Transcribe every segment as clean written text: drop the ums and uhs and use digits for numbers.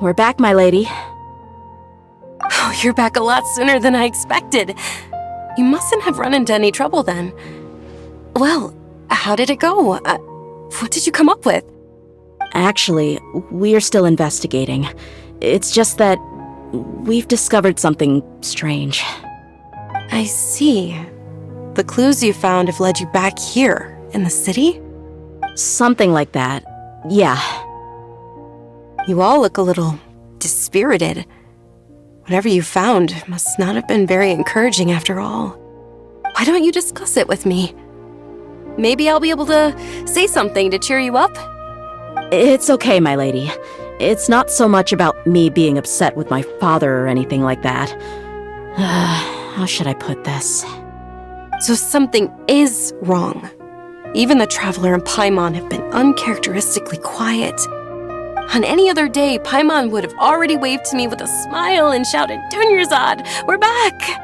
We're back, my lady. Oh, you're back a lot sooner than I expected. You mustn't have run into any trouble then. Well, how did it go? What did you come up with? Actually, we're still investigating. It's just that we've discovered something strange. I see. The clues you found have led you back here, in the city? Something like that, yeah. You all look a little dispirited. Whatever you found must not have been very encouraging after all. Why don't you discuss it with me? Maybe I'll be able to say something to cheer you up? It's okay, my lady. It's not so much about me being upset with my father or anything like that. How should I put this? So something is wrong. Even the Traveler and Paimon have been uncharacteristically quiet. On any other day, Paimon would have already waved to me with a smile and shouted, "Dunyarzad, we're back!"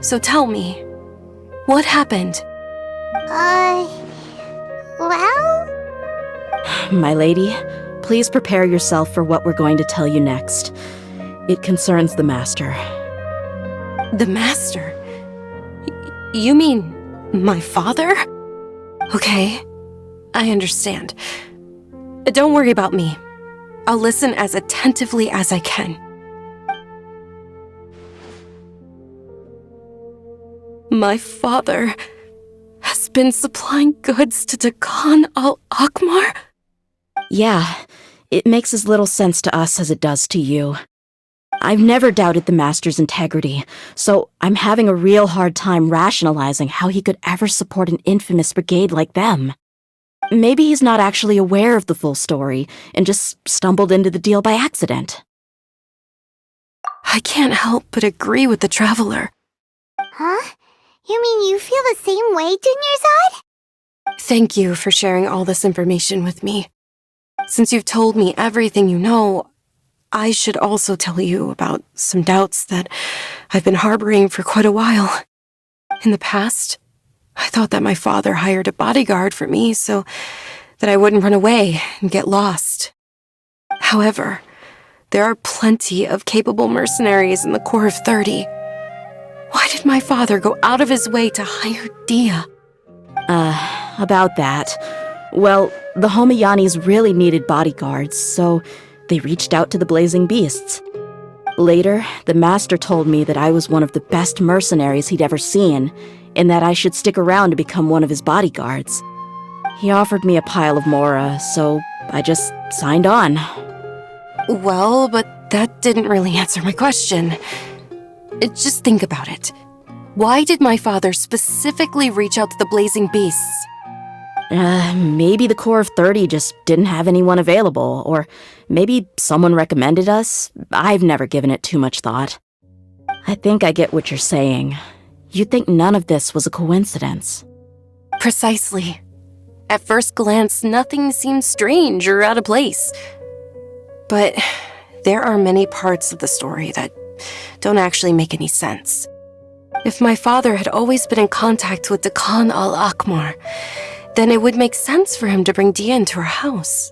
So tell me, what happened? Well? My lady, please prepare yourself for what we're going to tell you next. It concerns the Master. The Master? You mean my father? Okay, I understand. Don't worry about me. I'll listen as attentively as I can. My father has been supplying goods to Dakan al-Akmar? Yeah, it makes as little sense to us as it does to you. I've never doubted the Master's integrity, so I'm having a real hard time rationalizing how he could ever support an infamous brigade like them. Maybe he's not actually aware of the full story and just stumbled into the deal by accident. I can't help but agree with the Traveler. Huh? You mean you feel the same way, Dunyarzad? Thank you for sharing all this information with me. Since you've told me everything you know, I should also tell you about some doubts that I've been harboring for quite a while. In the past, I thought that my father hired a bodyguard for me so that I wouldn't run away and get lost. However, there are plenty of capable mercenaries in the Corps of 30. Why did my father go out of his way to hire Dehya? About that. Well, the Homayanis really needed bodyguards, so they reached out to the Blazing Beasts. Later, the Master told me that I was one of the best mercenaries he'd ever seen, and that I should stick around to become one of his bodyguards. He offered me a pile of mora, so I just signed on. Well, but that didn't really answer my question. Just think about it. Why did my father specifically reach out to the Blazing Beasts? Maybe the Corps of 30 just didn't have anyone available, or maybe someone recommended us. I've never given it too much thought. I think I get what you're saying. You'd think none of this was a coincidence. Precisely. At first glance, nothing seemed strange or out of place. But there are many parts of the story that don't actually make any sense. If my father had always been in contact with Dakan al-Akmar, then it would make sense for him to bring Dehya into our house.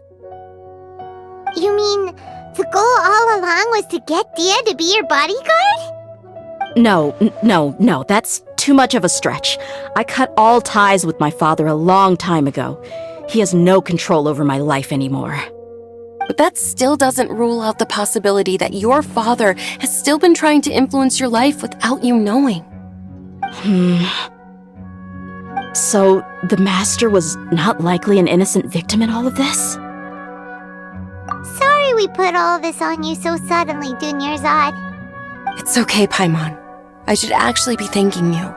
You mean the goal all along was to get Dehya to be your bodyguard? No, that's too much of a stretch. I cut all ties with my father a long time ago. He has no control over my life anymore. But that still doesn't rule out the possibility that your father has still been trying to influence your life without you knowing. So, the Master was not likely an innocent victim in all of this? Sorry we put all this on you so suddenly, Dunyarzad. It's okay, Paimon. I should actually be thanking you.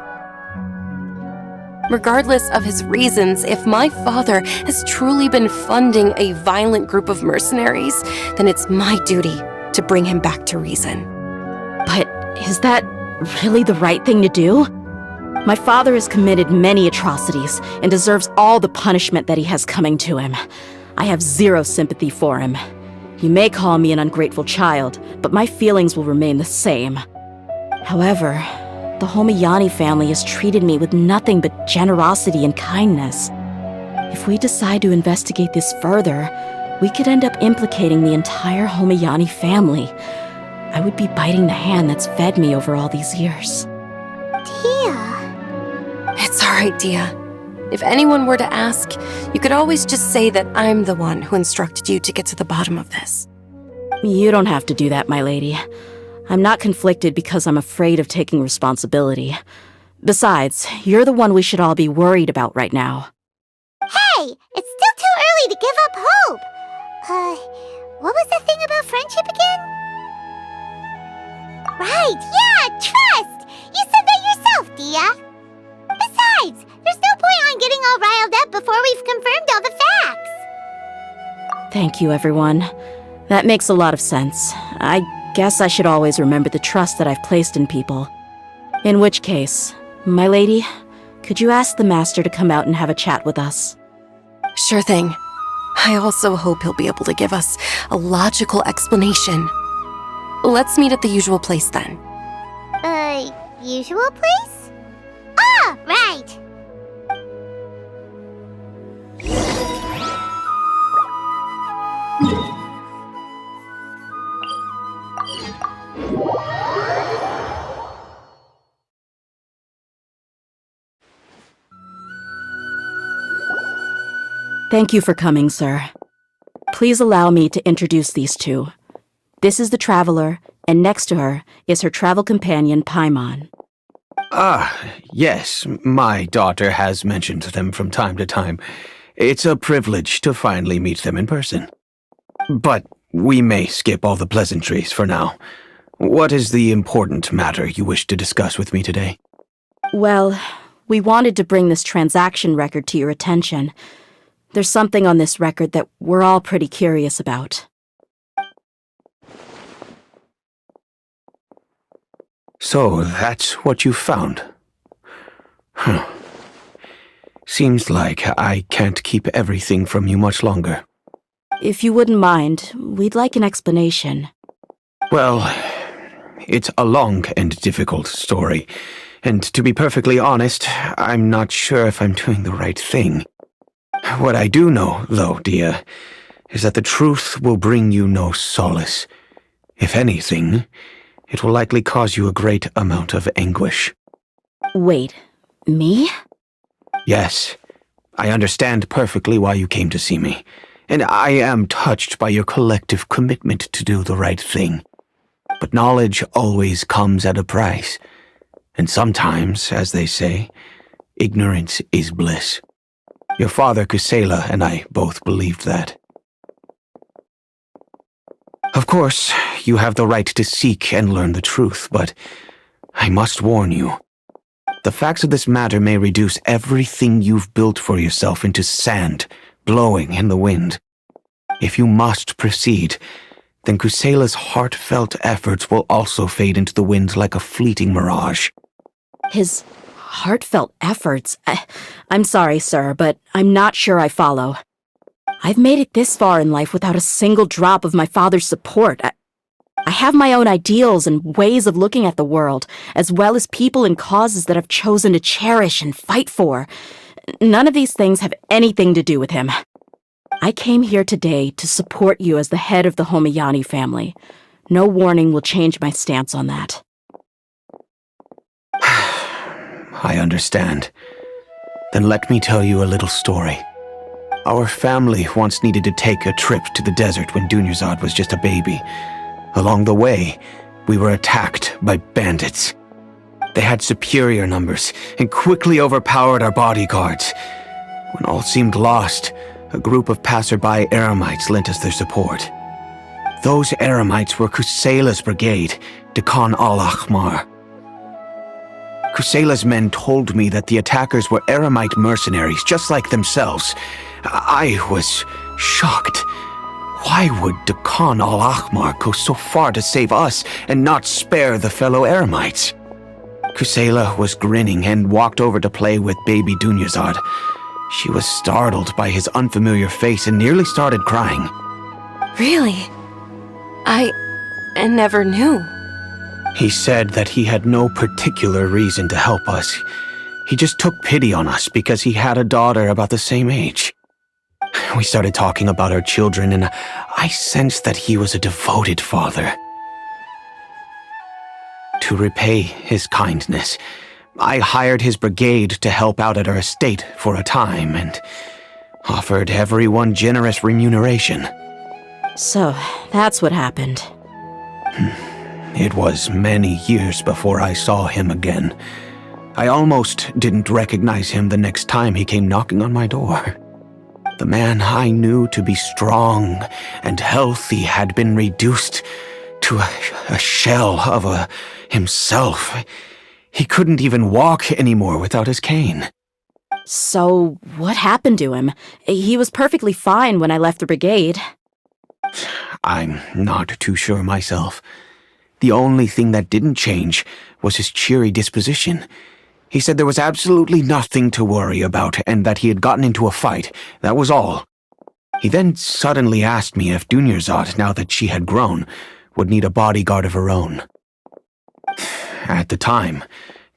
Regardless of his reasons, if my father has truly been funding a violent group of mercenaries, then it's my duty to bring him back to reason. But is that really the right thing to do? My father has committed many atrocities and deserves all the punishment that he has coming to him. I have zero sympathy for him. You may call me an ungrateful child, but my feelings will remain the same. However, the Homayani family has treated me with nothing but generosity and kindness. If we decide to investigate this further, we could end up implicating the entire Homayani family. I would be biting the hand that's fed me over all these years. Dehya. It's all right, Dehya. If anyone were to ask, you could always just say that I'm the one who instructed you to get to the bottom of this. You don't have to do that, my lady. I'm not conflicted because I'm afraid of taking responsibility. Besides, you're the one we should all be worried about right now. Hey, it's still too early to give up hope. What was the thing about friendship again? Right, yeah, trust! You said that yourself, Dehya. Besides, there's no point on getting all riled up before we've confirmed all the facts. Thank you, everyone. That makes a lot of sense. I guess I should always remember the trust that I've placed in people. In which case, my lady, could you ask the master to come out and have a chat with us? Sure thing. I also hope he'll be able to give us a logical explanation. Let's meet at the usual place then. Usual place? Ah, right! Thank you for coming, sir. Please allow me to introduce these two. This is the traveler, and next to her is her travel companion, Paimon. Yes, my daughter has mentioned them from time to time. It's a privilege to finally meet them in person. But we may skip all the pleasantries for now. What is the important matter you wish to discuss with me today? Well, we wanted to bring this transaction record to your attention. There's something on this record that we're all pretty curious about. So, that's what you found. Seems like I can't keep everything from you much longer. If you wouldn't mind, we'd like an explanation. Well, it's a long and difficult story, and to be perfectly honest, I'm not sure if I'm doing the right thing. What I do know, though, Dehya, is that the truth will bring you no solace. If anything, it will likely cause you a great amount of anguish. Wait, me? Yes, I understand perfectly why you came to see me, and I am touched by your collective commitment to do the right thing. But knowledge always comes at a price, and sometimes, as they say, ignorance is bliss. Your father, Kusela, and I both believed that. Of course, you have the right to seek and learn the truth, but I must warn you. The facts of this matter may reduce everything you've built for yourself into sand, blowing in the wind. If you must proceed, then Kusela's heartfelt efforts will also fade into the wind like a fleeting mirage. His heartfelt efforts? I'm sorry, sir, but I'm not sure I follow. I've made it this far in life without a single drop of my father's support. I have my own ideals and ways of looking at the world, as well as people and causes that I've chosen to cherish and fight for. None of these things have anything to do with him. I came here today to support you as the head of the Homayani family. No warning will change my stance on that. I understand. Then let me tell you a little story. Our family once needed to take a trip to the desert when Dunyarzad was just a baby. Along the way, we were attacked by bandits. They had superior numbers and quickly overpowered our bodyguards. When all seemed lost, a group of passerby Eremites lent us their support. Those Eremites were Kusela's brigade, Dekhan al-Ahmar. Kusela's men told me that the attackers were Eremite mercenaries, just like themselves. I was shocked. Why would Dekhan al-Ahmar go so far to save us and not spare the fellow Eremites? Kusela was grinning and walked over to play with baby Dunyarzad. She was startled by his unfamiliar face and nearly started crying. Really? I never knew. He said that he had no particular reason to help us. He just took pity on us because he had a daughter about the same age. We started talking about our children, and I sensed that he was a devoted father. To repay his kindness, I hired his brigade to help out at our estate for a time and offered everyone generous remuneration. So, that's what happened. It was many years before I saw him again. I almost didn't recognize him the next time he came knocking on my door. The man I knew to be strong and healthy had been reduced to a shell of himself. He couldn't even walk anymore without his cane. So, what happened to him? He was perfectly fine when I left the brigade. I'm not too sure myself. The only thing that didn't change was his cheery disposition. He said there was absolutely nothing to worry about and that he had gotten into a fight. That was all. He then suddenly asked me if Dunyarzad, now that she had grown, would need a bodyguard of her own. At the time,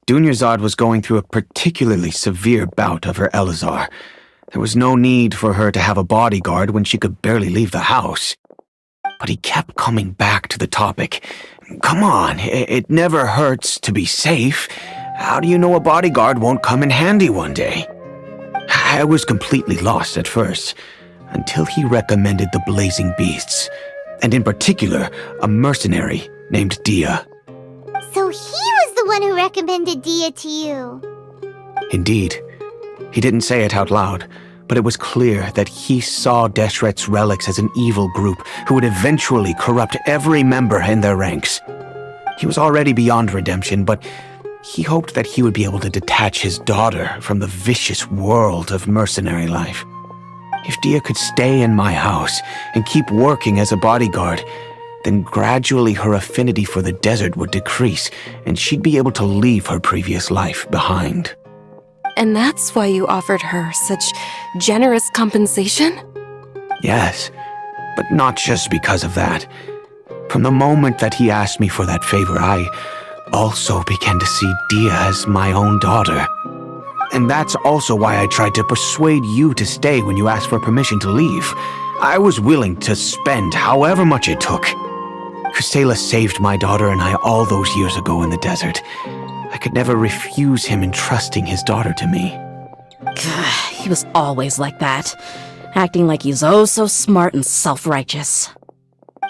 Dunyarzad was going through a particularly severe bout of her Elazar. There was no need for her to have a bodyguard when she could barely leave the house. But he kept coming back to the topic. Come on, it never hurts to be safe. How do you know a bodyguard won't come in handy one day? I was completely lost at first, until he recommended the Blazing Beasts, and in particular, a mercenary named Dehya. So he was the one who recommended Dehya to you. Indeed. He didn't say it out loud, but it was clear that he saw Deshret's relics as an evil group who would eventually corrupt every member in their ranks. He was already beyond redemption, but he hoped that he would be able to detach his daughter from the vicious world of mercenary life. If Dehya could stay in my house and keep working as a bodyguard, then gradually her affinity for the desert would decrease, and she'd be able to leave her previous life behind. And that's why you offered her such generous compensation? Yes, but not just because of that. From the moment that he asked me for that favor, I also began to see Dehya as my own daughter. And that's also why I tried to persuade you to stay when you asked for permission to leave. I was willing to spend however much it took. Kusela saved my daughter and I all those years ago in the desert. I could never refuse him entrusting his daughter to me. He was always like that, acting like he's oh so smart and self-righteous.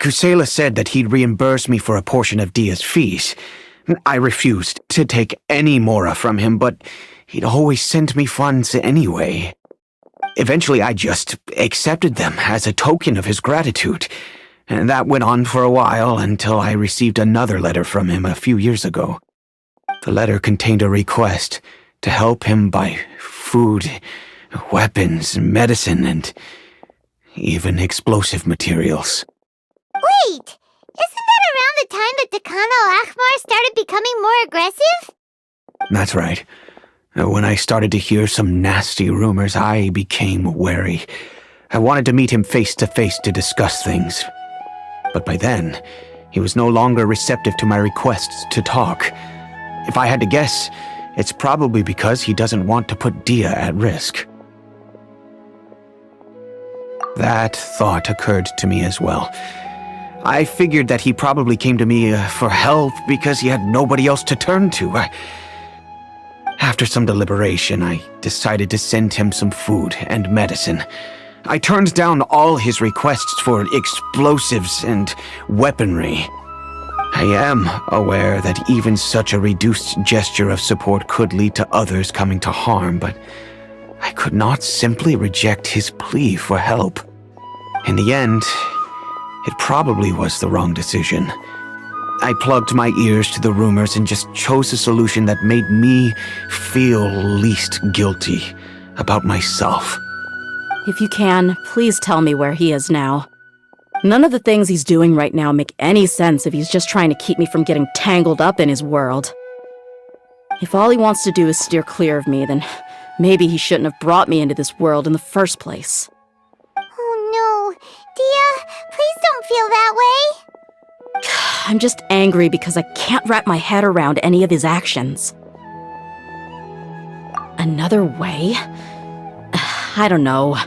Kusela said that he'd reimburse me for a portion of Dehya's fees. I refused to take any more from him, but he'd always sent me funds anyway. Eventually, I just accepted them as a token of his gratitude, and that went on for a while until I received another letter from him a few years ago. The letter contained a request to help him buy food, weapons, medicine, and even explosive materials. Wait, isn't that around the time that Dekano Akhmar started becoming more aggressive? That's right. When I started to hear some nasty rumors, I became wary. I wanted to meet him face to face to discuss things. But by then, he was no longer receptive to my requests to talk. If I had to guess, it's probably because he doesn't want to put Dehya at risk. That thought occurred to me as well. I figured that he probably came to me for help because he had nobody else to turn to. After some deliberation, I decided to send him some food and medicine. I turned down all his requests for explosives and weaponry. I am aware that even such a reduced gesture of support could lead to others coming to harm, but I could not simply reject his plea for help. In the end, it probably was the wrong decision. I plugged my ears to the rumors and just chose a solution that made me feel least guilty about myself. If you can, please tell me where he is now. None of the things he's doing right now make any sense if he's just trying to keep me from getting tangled up in his world. If all he wants to do is steer clear of me, then Maybe he shouldn't have brought me into this world in the first place. Oh no, Dehya, please don't feel that way. I'm just angry because I can't wrap my head around any of his actions. Another way? I don't know.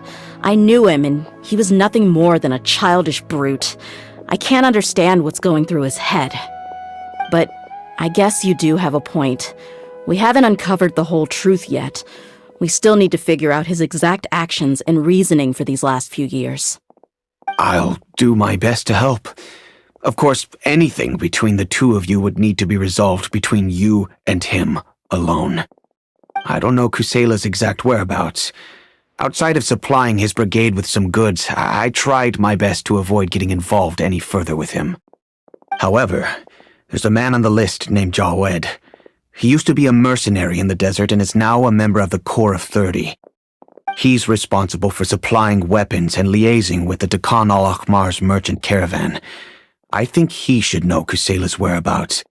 I knew him, and he was nothing more than a childish brute. I can't understand what's going through his head. But I guess you do have a point. We haven't uncovered the whole truth yet. We still need to figure out his exact actions and reasoning for these last few years. I'll do my best to help. Of course, anything between the two of you would need to be resolved between you and him alone. I don't know Kusela's exact whereabouts. Outside of supplying his brigade with some goods, I tried my best to avoid getting involved any further with him. However, there's a man on the list named Jawad. He used to be a mercenary in the desert and is now a member of the Corps of 30. He's responsible for supplying weapons and liaising with the Dekhan al-Akhmar's merchant caravan. I think he should know Kusela's whereabouts.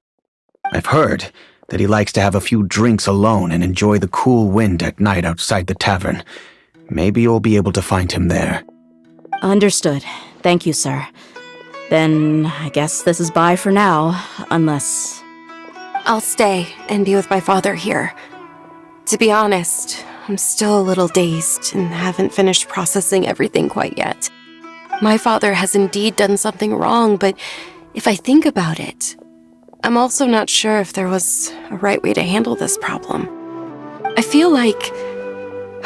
I've heard that he likes to have a few drinks alone and enjoy the cool wind at night outside the tavern. Maybe you'll be able to find him there. Understood. Thank you, sir. Then I guess this is bye for now, unless... I'll stay and be with my father here. To be honest, I'm still a little dazed and haven't finished processing everything quite yet. My father has indeed done something wrong, but if I think about it, I'm also not sure if there was a right way to handle this problem. I feel like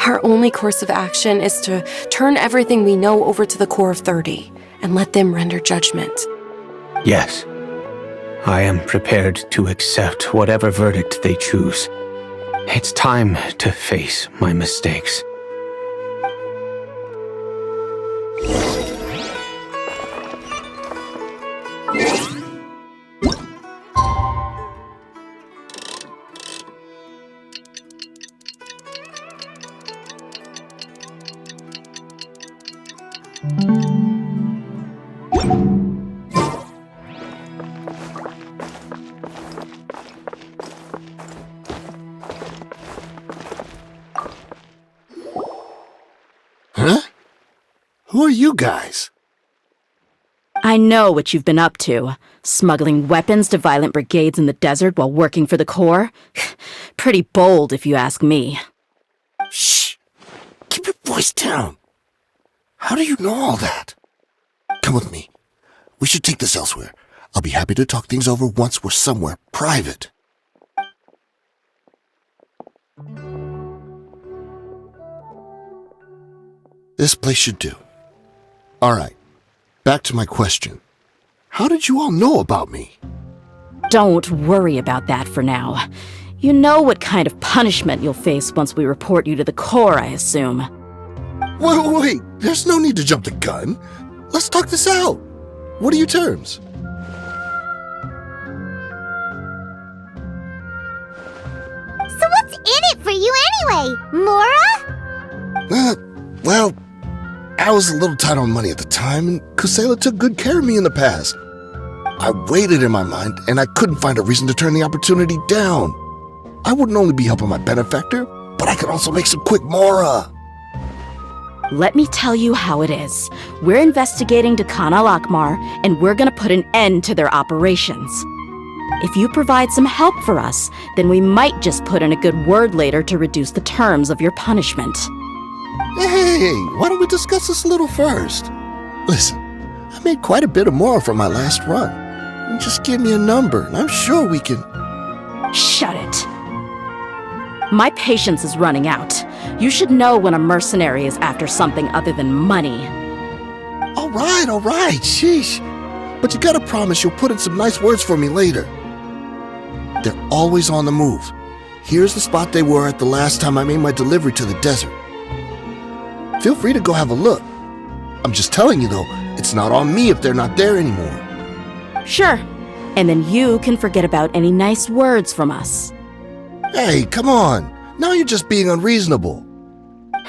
our only course of action is to turn everything we know over to the Corps of 30 and let them render judgment. Yes. I am prepared to accept whatever verdict they choose. It's time to face my mistakes. Huh? Who are you guys? I know what you've been up to. Smuggling weapons to violent brigades in the desert while working for the Corps? Pretty bold, if you ask me. Shh! Keep your voice down. How do you know all that? Come with me. We should take this elsewhere. I'll be happy to talk things over once we're somewhere private. This place should do. All right. Back to my question. How did you all know about me? Don't worry about that for now. You know what kind of punishment you'll face once we report you to the Corps, I assume. Wait. There's no need to jump the gun. Let's talk this out. What are your terms? So what's in it for you anyway, Mora? Well, I was a little tight on money at the time, and Kusela took good care of me in the past. I weighed it in my mind, and I couldn't find a reason to turn the opportunity down. I wouldn't only be helping my benefactor, but I could also make some quick Mora. Let me tell you how it is. We're investigating Dekhan al-Akhmar, and we're gonna put an end to their operations. If you provide some help for us, then we might just put in a good word later to reduce the terms of your punishment. Hey, why don't we discuss this a little first? Listen, I made quite a bit of Mora from my last run. Just give me a number, and I'm sure we can... Shut it. My patience is running out. You should know when a mercenary is after something other than money. All right, sheesh. But you gotta promise you'll put in some nice words for me later. They're always on the move. Here's the spot they were at the last time I made my delivery to the desert. Feel free to go have a look. I'm just telling you though, it's not on me if they're not there anymore. Sure. And then you can forget about any nice words from us. Hey, come on. Now you're just being unreasonable.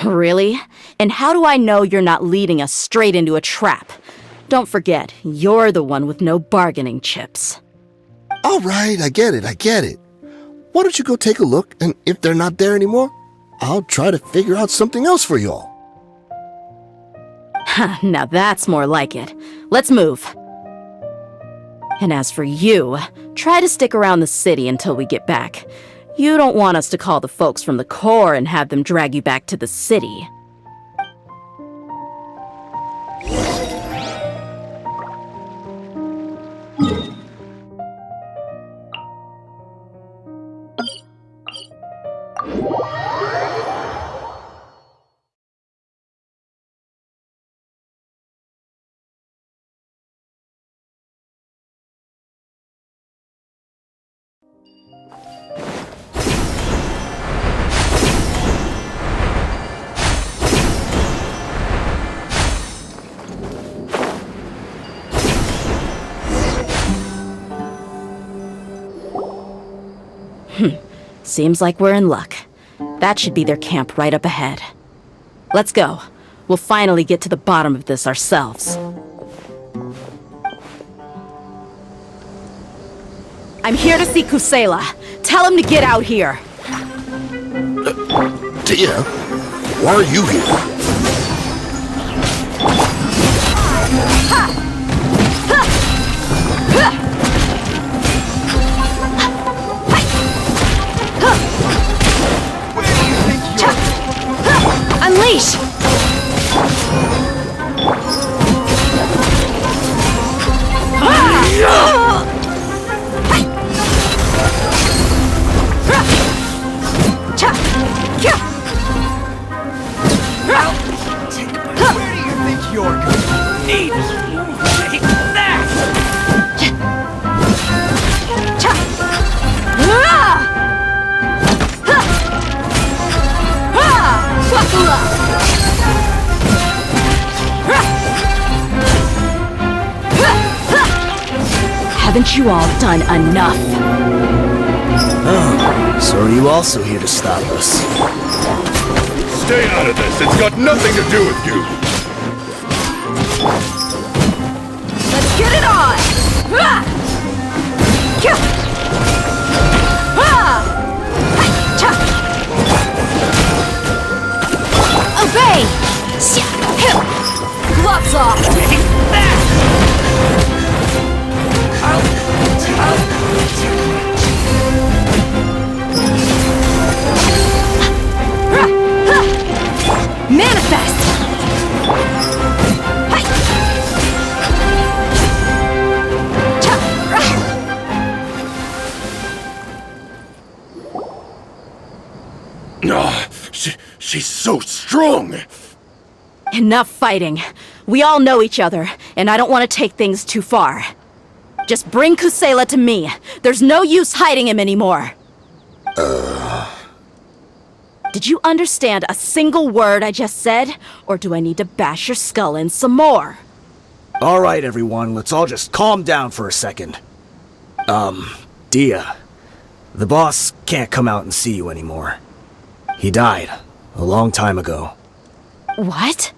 Really? And how do I know you're not leading us straight into a trap? Don't forget, you're the one with no bargaining chips. All right, I get it. Why don't you go take a look, and if they're not there anymore, I'll try to figure out something else for y'all. Now that's more like it. Let's move. And as for you, try to stick around the city until we get back. You don't want us to call the folks from the Corps and have them drag you back to the city. Seems like we're in luck. That should be their camp right up ahead. Let's go. We'll finally get to the bottom of this ourselves. I'm here to see Kusela. Tell him to get out here. Dehya, why are you here? Unleash! Where do you think you're going? Need take that! Haven't you all done enough? Oh, so are you also here to stop us? Stay out of this. It's got nothing to do with you. Let's get it on! Obey! Gloves off! Take that! Manifest! She's so strong. Enough fighting. We all know each other, and I don't want to take things too far. Just bring Kusela to me. There's no use hiding him anymore. Did you understand a single word I just said? Or do I need to bash your skull in some more? All right, everyone, let's all just calm down for a second. Dehya, the boss can't come out and see you anymore. He died a long time ago. What?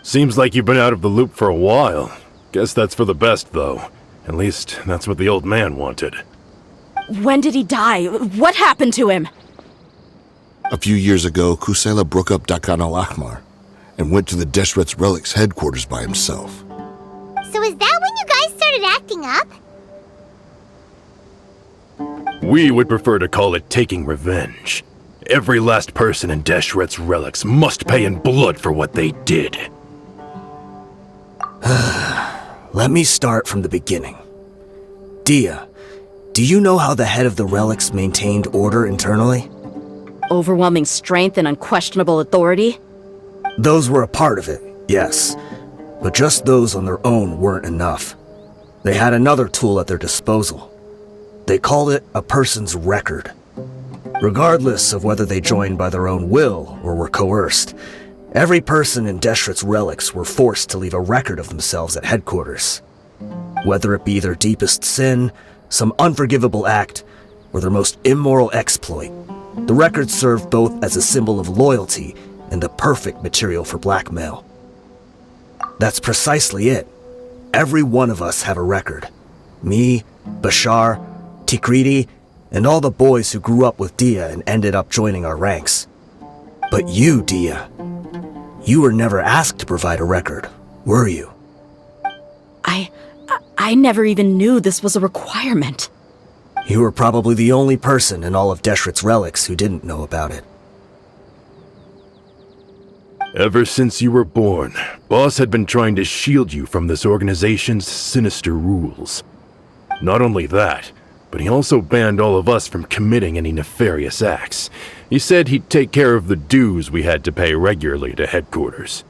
Seems like you've been out of the loop for a while. Guess that's for the best, though. At least, that's what the old man wanted. When did he die? What happened to him? A few years ago, Kusela broke up Dakan al-Ahmar and went to the Deshret's Relics headquarters by himself. So is that when you guys started acting up? We would prefer to call it taking revenge. Every last person in Deshret's Relics must pay in blood for what they did. Let me start from the beginning. Dehya, do you know how the head of the Relics maintained order internally? Overwhelming strength and unquestionable authority? Those were a part of it, yes. But just those on their own weren't enough. They had another tool at their disposal. They called it a person's record. Regardless of whether they joined by their own will or were coerced, every person in Deshret's Relics were forced to leave a record of themselves at headquarters. Whether it be their deepest sin, some unforgivable act, or their most immoral exploit, the record served both as a symbol of loyalty and the perfect material for blackmail. That's precisely it. Every one of us have a record. Me, Bashar, Tikriti, and all the boys who grew up with Dehya and ended up joining our ranks. But you, Dehya, you were never asked to provide a record, were you? I never even knew this was a requirement. You were probably the only person in all of Deshret's relics who didn't know about it. Ever since you were born, Boss had been trying to shield you from this organization's sinister rules. Not only that, but he also banned all of us from committing any nefarious acts. He said he'd take care of the dues we had to pay regularly to headquarters.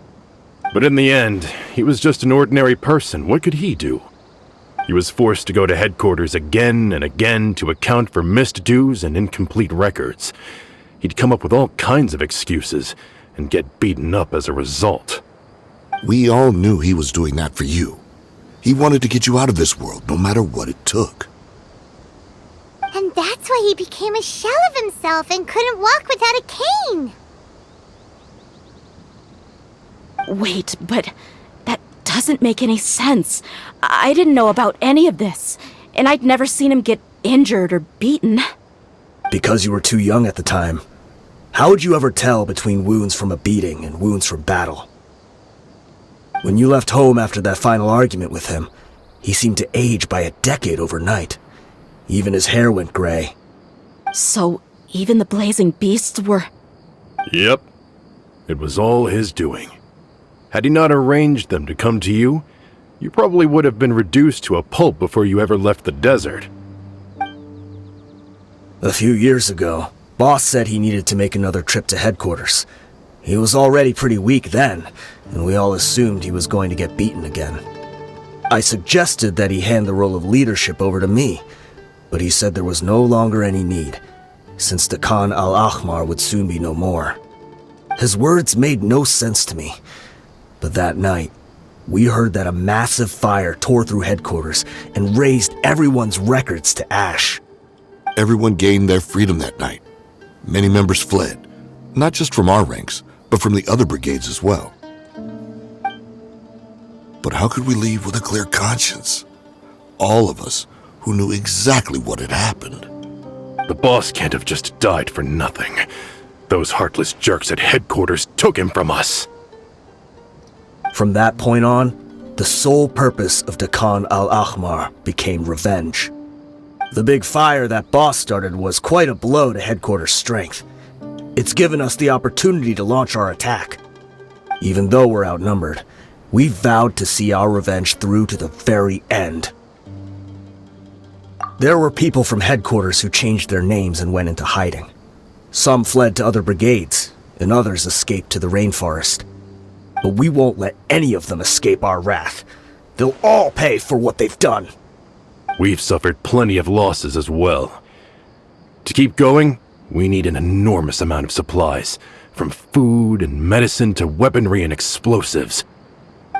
But in the end, he was just an ordinary person. What could he do? He was forced to go to headquarters again and again to account for missed dues and incomplete records. He'd come up with all kinds of excuses and get beaten up as a result. We all knew he was doing that for you. He wanted to get you out of this world, no matter what it took. And that's why he became a shell of himself and couldn't walk without a cane. Wait, but that doesn't make any sense. I didn't know about any of this, and I'd never seen him get injured or beaten. Because you were too young at the time. How would you ever tell between wounds from a beating and wounds from battle? When you left home after that final argument with him, he seemed to age by a decade overnight. Even his hair went gray. So, even the blazing beasts were... Yep. It was all his doing. Had he not arranged them to come to you, you probably would have been reduced to a pulp before you ever left the desert. A few years ago, Boss said he needed to make another trip to headquarters. He was already pretty weak then, and we all assumed he was going to get beaten again. I suggested that he hand the role of leadership over to me, but he said there was no longer any need, since the Khan al-Ahmar would soon be no more. His words made no sense to me, but that night, we heard that a massive fire tore through headquarters and razed everyone's records to ash. Everyone gained their freedom that night. Many members fled, not just from our ranks, but from the other brigades as well. But how could we leave with a clear conscience? All of us who knew exactly what had happened. The boss can't have just died for nothing. Those heartless jerks at headquarters took him from us. From that point on, the sole purpose of the Khan al-Ahmar became revenge. The big fire that boss started was quite a blow to headquarters' strength. It's given us the opportunity to launch our attack. Even though we're outnumbered, we vowed to see our revenge through to the very end. There were people from headquarters who changed their names and went into hiding. Some fled to other brigades, and others escaped to the rainforest. But we won't let any of them escape our wrath. They'll all pay for what they've done. We've suffered plenty of losses as well. To keep going, we need an enormous amount of supplies, from food and medicine to weaponry and explosives.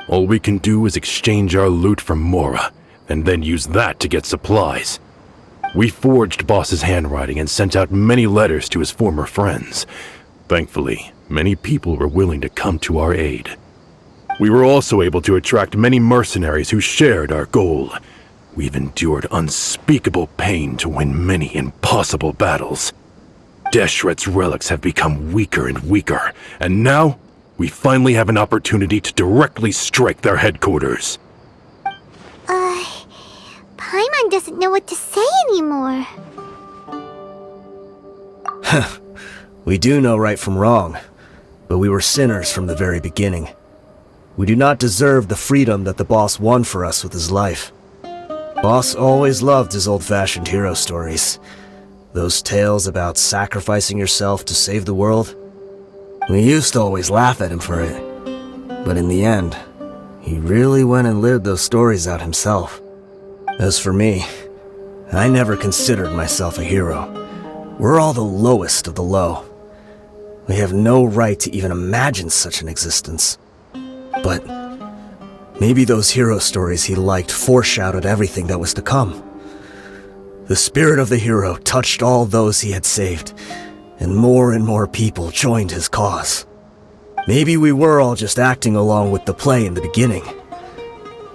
All we can do is exchange our loot from Mora, and then use that to get supplies. We forged Boss's handwriting and sent out many letters to his former friends. Thankfully, many people were willing to come to our aid. We were also able to attract many mercenaries who shared our goal. We've endured unspeakable pain to win many impossible battles. Deshret's relics have become weaker and weaker, and now we finally have an opportunity to directly strike their headquarters. Paimon doesn't know what to say anymore. We do know right from wrong, but we were sinners from the very beginning. We do not deserve the freedom that the boss won for us with his life. Boss always loved his old-fashioned hero stories. Those tales about sacrificing yourself to save the world. We used to always laugh at him for it. But in the end, he really went and lived those stories out himself. As for me, I never considered myself a hero. We're all the lowest of the low. We have no right to even imagine such an existence. But maybe those hero stories he liked foreshadowed everything that was to come. The spirit of the hero touched all those he had saved, and more people joined his cause. Maybe we were all just acting along with the play in the beginning.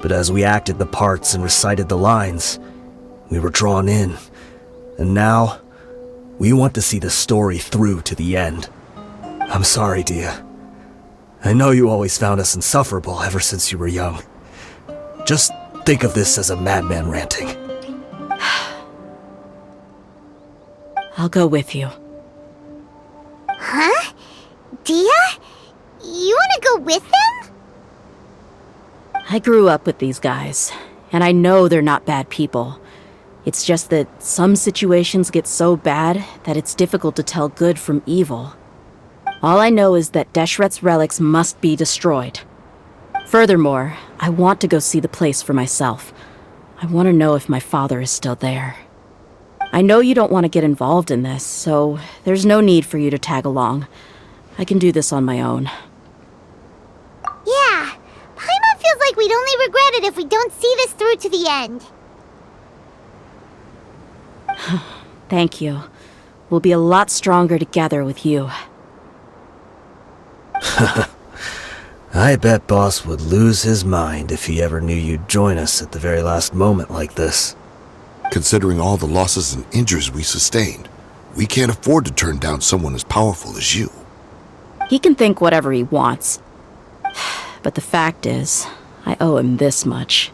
But as we acted the parts and recited the lines, we were drawn in, And now, we want to see the story through to the end. I'm sorry, Dehya. I know you always found us insufferable ever since you were young. Just think of this as a madman ranting. I'll go with you. Huh? Dehya? You wanna go with them? I grew up with these guys, and I know they're not bad people. It's just that some situations get so bad that it's difficult to tell good from evil. All I know is that Deshret's relics must be destroyed. Furthermore, I want to go see the place for myself. I want to know if my father is still there. I know you don't want to get involved in this, so there's no need for you to tag along. I can do this on my own. Yeah, Paimon feels like we'd only regret it if we don't see this through to the end. Thank you. We'll be a lot stronger together with you. I bet Boss would lose his mind if he ever knew you'd join us at the very last moment like this. Considering all the losses and injuries we sustained, we can't afford to turn down someone as powerful as you. He can think whatever he wants. But the fact is, I owe him this much.